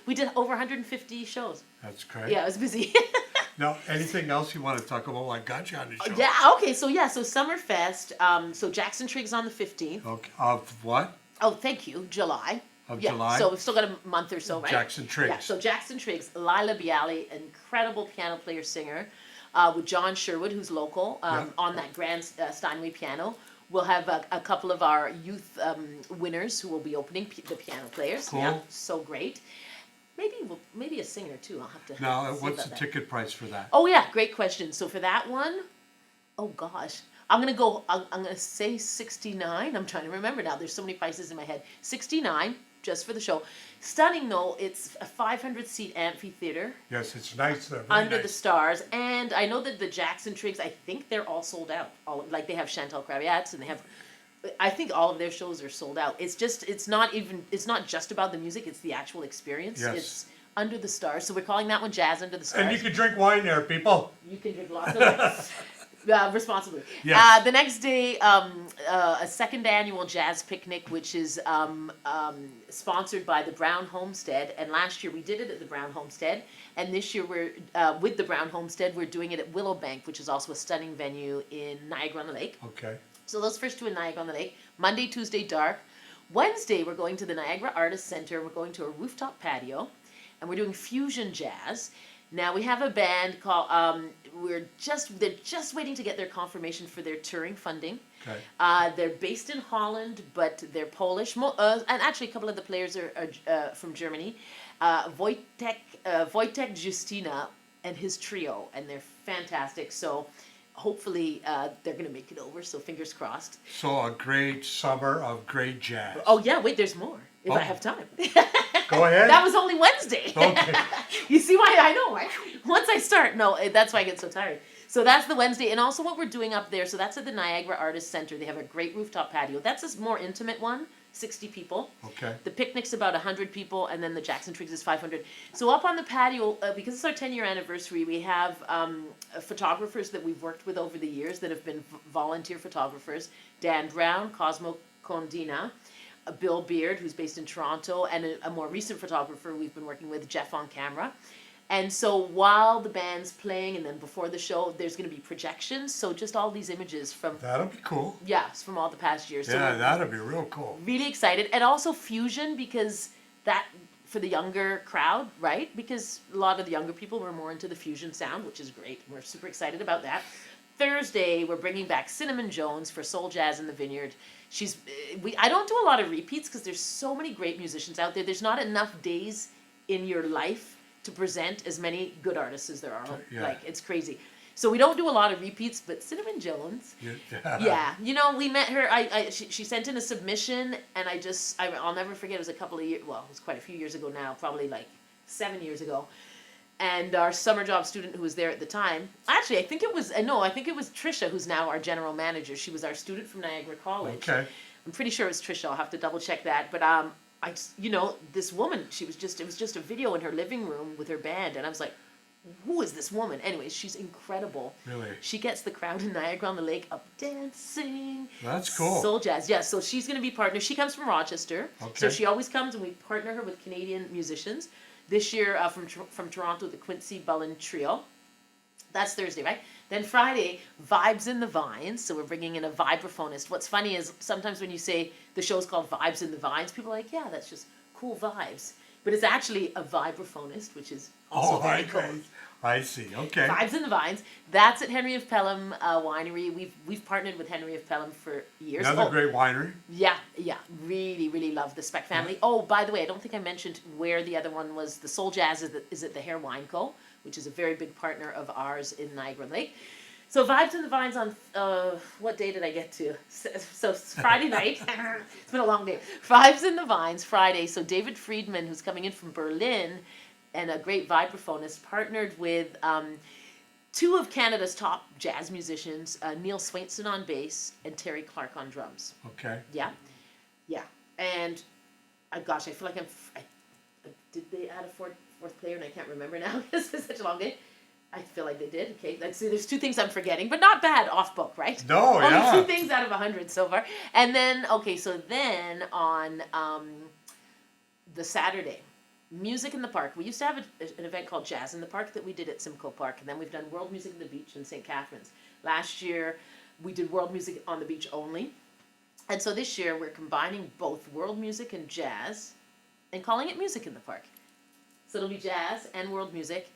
We did over 150 shows. That's great. Yeah, it was busy. Now, anything else you want to talk about? I got you on the show. Yeah, okay, so Summerfest, so Jackson Triggs on the 15th. Okay. Of what? Oh, thank you, July. Of Yeah, July? so we've still got a month or so, right? Jackson Triggs. Yeah, so Jackson Triggs, Lila Bialy, incredible piano player singer, with John Sherwood, who's local, on that grand Steinway piano. We'll have a couple of our youth winners who will be opening the piano players. Cool. Yeah, so great. Maybe a singer too. I'll have to. Now, see what's about the that. ticket price for that? Oh yeah, great question. So for that one, oh gosh, I'm gonna say 69. I'm trying to remember now. There's so many prices in my head. 69 just for the show. Stunning though. It's a 500-seat amphitheater. Yes, it's nice there. Very Under the nice. stars, and I know that the Jackson Triggs, I think they're all sold out. Like they have Chantal Kraviatz, and they have, I think all of their shows are sold out. It's not just about the music, it's the actual experience. Yes. It's Under the Stars, so we're calling that one Jazz Under the Stars. And you can drink wine there, people. You can drink lots of it. Responsibly. Yes. The next day, a second annual jazz picnic, which is sponsored by the Brown Homestead. And last year we did it at the Brown Homestead, and this year we're with the Brown Homestead. We're doing it at Willowbank, which is also a stunning venue in Niagara-on-the-Lake. Okay. So those first two in Niagara-on-the-Lake. Monday, Tuesday, dark. Wednesday, we're going to the Niagara Artists Center. We're going to a rooftop patio, and we're doing fusion jazz. Now we have a band called. They're just waiting to get their confirmation for their touring funding. Okay. They're based in Holland, but they're Polish. And actually, a couple of the players are from Germany. Wojtek Justina and his trio, and they're fantastic. So hopefully they're going to make it over. So fingers crossed. So a great summer of great jazz. Oh yeah, wait, there's more if I have time. Go ahead. That was only Wednesday. Okay. You see why I know, right? Once I start, that's why I get so tired. So that's the Wednesday, and also what we're doing up there. So that's at the Niagara Artists Center. They have a great rooftop patio. That's a more intimate one, 60 people. Okay. The picnic's about 100 people, and then the Jackson Triggs is 500. So up on the patio, because it's our 10-year anniversary, we have photographers that we've worked with over the years that have been volunteer photographers. Dan Brown, Cosmo Condina, Bill Beard, who's based in Toronto, and a more recent photographer we've been working with, Jeff on camera. And so while the band's playing and then before the show, there's going to be projections. So just all these images from... That'll be cool. Yeah, from all the past years. Yeah, so that'll be real cool. really excited. And also fusion, because that, for the younger crowd, right? Because a lot of the younger people were more into the fusion sound, which is great. We're super excited about that. Thursday, we're bringing back Cinnamon Jones for Soul Jazz in the Vineyard. I don't do a lot of repeats because there's so many great musicians out there. There's not enough days in your life to present as many good artists as there are. Yeah. Like, it's crazy. So we don't do a lot of repeats, but Cinnamon Jones, yeah, we met her. She sent in a submission, and I'll never forget. It was a couple of years. Well, it was quite a few years ago now, probably like 7 years ago. And our summer job student who was there at the time, actually, I think it was Trisha, who's now our general manager. She was our student from Niagara College. Okay. I'm pretty sure it was Trisha. I'll have to double check that. But this it was just a video in her living room with her band, and I was like, who is this woman? Anyways, she's incredible. Really? She gets the crowd in Niagara-on-the-Lake up dancing. That's cool. Soul jazz, yeah. So she's going to be partner. She comes from Rochester. Okay. So she always comes, and we partner her with Canadian musicians. This year, from Toronto, the Quincy Bullen Trio. That's Thursday, right? Then Friday, Vibes in the Vines. So we're bringing in a vibraphonist. What's funny is sometimes when you say the show's called Vibes in the Vines, people are like, yeah, that's just cool vibes. But it's actually a vibraphonist, which is also very cool. I see. Okay. Vibes in the Vines. That's at Henry of Pelham Winery. We've partnered with Henry of Pelham for years. Another great winery. Yeah. Really, really love the Speck family. Oh, by the way, I don't think I mentioned where the other one was. The Soul Jazz is at the Hare Wine Co., which is a very big partner of ours in Niagara-on-the-Lake. So Vibes in the Vines on, what day did I get to? So it's Friday night. It's been a long day. Vibes in the Vines, Friday. So David Friedman, who's coming in from Berlin, and a great vibraphonist, partnered with two of Canada's top jazz musicians, Neil Swainson on bass and Terry Clark on drums. Okay. Yeah. And, gosh, I feel like did they add a fourth player, and I can't remember now. This is such a long day. I feel like they did. Okay, let's see. There's two things I'm forgetting, but not bad off book, right? No, yeah. Only 2 things out of 100 so far. And then, so then on the Saturday, music in the park. We used to have an event called Jazz in the Park that we did at Simcoe Park, and then we've done World Music at the Beach in St. Catharines. Last year, we did World Music on the Beach only. And so this year, we're combining both world music and jazz and calling it Music in the Park. So it'll be jazz and world music.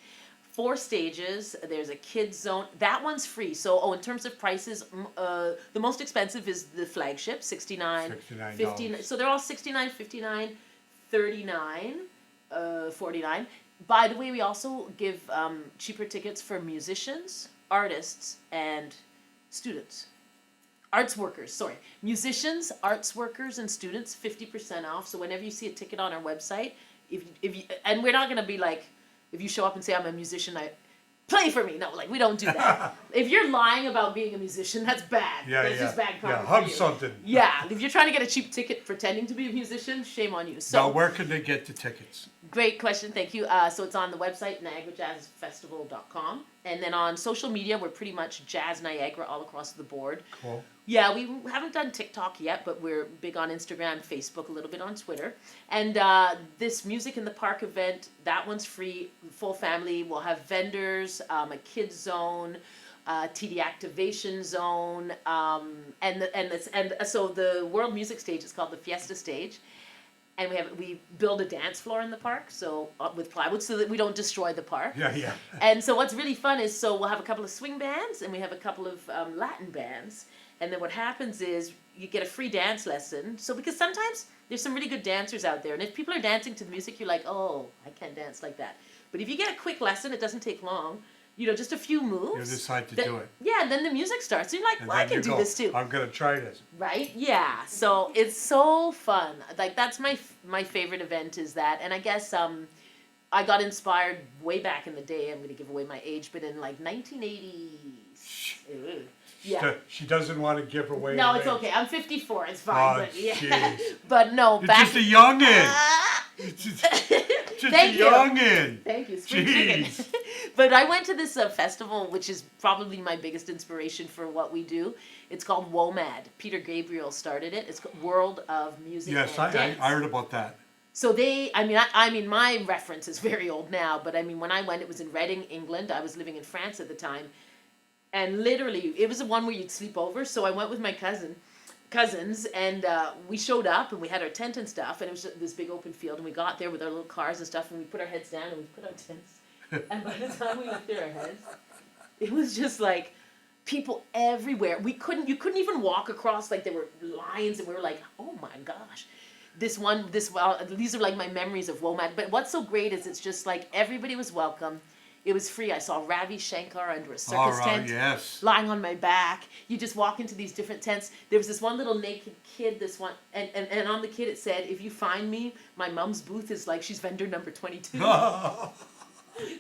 4 stages. There's a kids zone. That one's free. So, in terms of prices, the most expensive is the flagship, $69, $59. So they're all $69, $59, $39, $49. By the way, we also give cheaper tickets for musicians, artists, and students. Arts workers, sorry. Musicians, arts workers, and students, 50% off. So whenever you see a ticket on our website, if you, and we're not going to be like, if you show up and say, I'm a musician, play for me. No, like, we don't do that. If you're lying about being a musician, that's bad. That's just bad karma for hum you. something. Yeah, if you're trying to get a cheap ticket pretending to be a musician, shame on you. So now, where can they get the tickets? Great question, thank you. So it's on the website, niagarajazzfestival.com. And then on social media, we're pretty much Jazz Niagara all across the board. Cool. Yeah, we haven't done TikTok yet, but we're big on Instagram, Facebook, a little bit on Twitter. And this Music in the Park event, that one's free, full family. We'll have vendors, a kids zone, TD activation zone, and so the world music stage is called the Fiesta stage. And we build a dance floor in the park, so with plywood, so that we don't destroy the park. Yeah. And so what's really fun is, so we'll have a couple of swing bands, and we have a couple of Latin bands. And then what happens is you get a free dance lesson. So because sometimes there's some really good dancers out there, and if people are dancing to the music, you're like, oh, I can't dance like that. But if you get a quick lesson, it doesn't take long. Just a few moves. You decide to do it. Yeah, and then the music starts. So you're like, well, I can do this too. I'm going to try this. Right? Yeah. So it's so fun. Like, that's my favorite event is that. And I guess I got inspired way back in the day. I'm going to give away my age, but in like 1980. Yeah. She doesn't want to give away. No, it's okay. I'm 54. It's fine. Oh, but yeah. jeez. But no, You're back. just a youngin'. Just Thank a you. youngin'. Thank you. Spring chicken. But I went to this festival, which is probably my biggest inspiration for what we do. It's called WOMAD. Peter Gabriel started it. It's called World of Music and Dance. I heard about that. So I mean, my reference is very old now, but I mean, when I went, it was in Reading, England. I was living in France at the time. And literally, it was the one where you'd sleep over. So I went with my cousins, and we showed up, and we had our tent and stuff, and it was just this big open field, and we got there with our little cars and stuff, and we put our heads down, and we put our tents. And by the time we lifted our heads, it was just like people everywhere. You couldn't even walk across, like there were lines, and we were like, oh my gosh. These are like my memories of WOMAD. But what's so great is it's just like everybody was welcome. It was free. I saw Ravi Shankar under a circus tent, lying on my back. You just walk into these different tents. There was this one little naked kid, and on the kid it said, if you find me, my mom's booth is like, she's vendor number 22.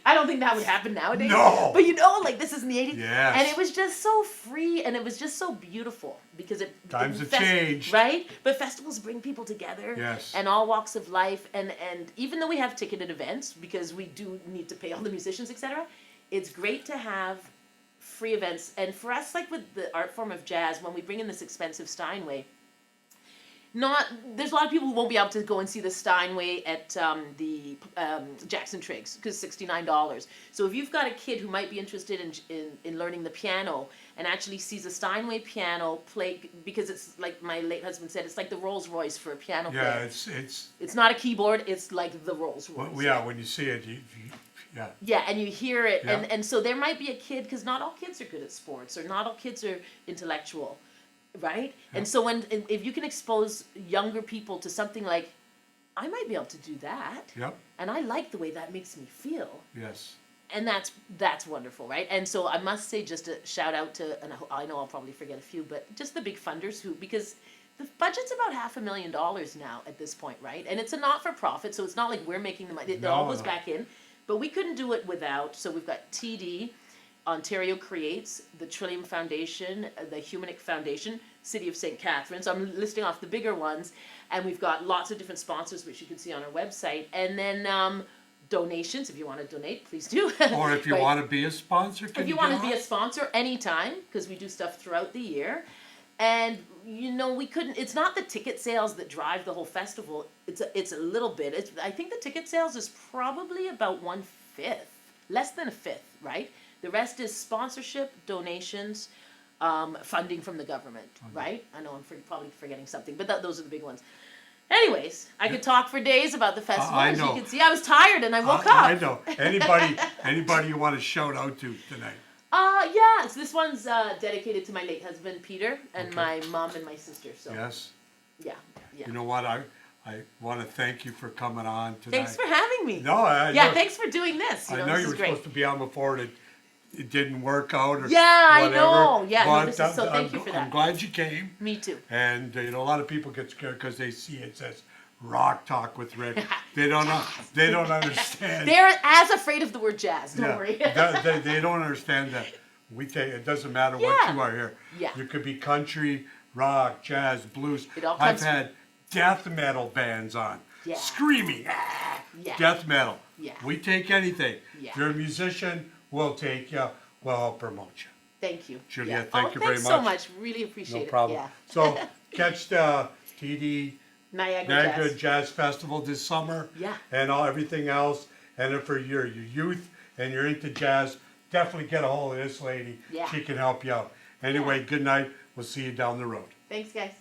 I don't think that would happen nowadays. No. But like this is in the 80s. Yes. And it was just so free, and it was just so beautiful because times have changed. Right? But festivals bring people together. Yes. And all walks of life, and even though we have ticketed events, because we do need to pay all the musicians, etc., it's great to have free events. And for us, like with the art form of jazz, when we bring in this expensive Steinway, there's a lot of people who won't be able to go and see the Steinway at the Jackson Triggs because it's $69. So if you've got a kid who might be interested in learning the piano and actually sees a Steinway piano play, because it's like my late husband said, it's like the Rolls Royce for a piano player. Yeah, it's not a keyboard, it's like the Rolls Royce. Well, yeah, when you see it, yeah. Yeah, and you hear it, Yeah. and so there might be a kid, because not all kids are good at sports, or not all kids are intellectual. Right? Yeah. And so if you can expose younger people to something like, I might be able to do that. Yep. And I like the way that makes me feel. Yes. And that's wonderful, right? And so I must say, just a shout out to, and I know I'll probably forget a few, but just the big funders because the budget's about $500,000 now at this point, right? And it's a not-for-profit, so it's not like we're making the money. It all goes back in. But we couldn't do it without, so we've got TD, Ontario Creates, the Trillium Foundation, the Humanic Foundation, City of St. Catharines. I'm listing off the bigger ones, and we've got lots of different sponsors, which you can see on our website. And then donations, if you want to donate, please do. Or if you want to be a sponsor, if you want to be a sponsor, anytime, because we do stuff throughout the year. And you know, we couldn't. It's not the ticket sales that drive the whole festival. It's a little bit. I think the ticket sales is probably about 1/5, less than a fifth, right? The rest is sponsorship, donations, funding from the government, right? I know I'm probably forgetting something, but those are the big ones. Anyways, I could talk for days about the festival. I As know. you can see, I was tired and I woke up. I know. Anybody you want to shout out to tonight? Yeah. So this one's dedicated to my late husband Peter and Okay. my mom and my sister. So Yes. yeah. You know what? I want to thank you for coming on tonight. Thanks for having me. No, I Yeah, know, thanks for doing this. I know this you is were great. supposed to be on before and it didn't work out or Yeah, I whatever. know. Yeah, no, But this is so. Thank you for I'm that. glad you came. Me too. And a lot of people get scared because they see it says Rock Talk with Rick. They don't know. They don't understand. They're as afraid of the word jazz. Don't worry. they don't understand that we take. It doesn't matter what Yeah. you are here. Yeah. You could be country, rock, jazz, blues. It all I've comes had death metal bands on, Yeah. screaming, Yeah. death metal. Yeah. We take anything. Yeah. If you're a musician, we'll take you. We'll help promote you. Thank you. Juliet, thank you very Thanks so much. much. Really appreciate No it. problem. Yeah. So catch the TD Niagara Jazz. Jazz Festival this summer. Yeah. And everything else. And if for your youth and you're into jazz, definitely get a hold of this lady. Yeah. She can help you out. Anyway, good night. We'll see you down the road. Thanks, guys.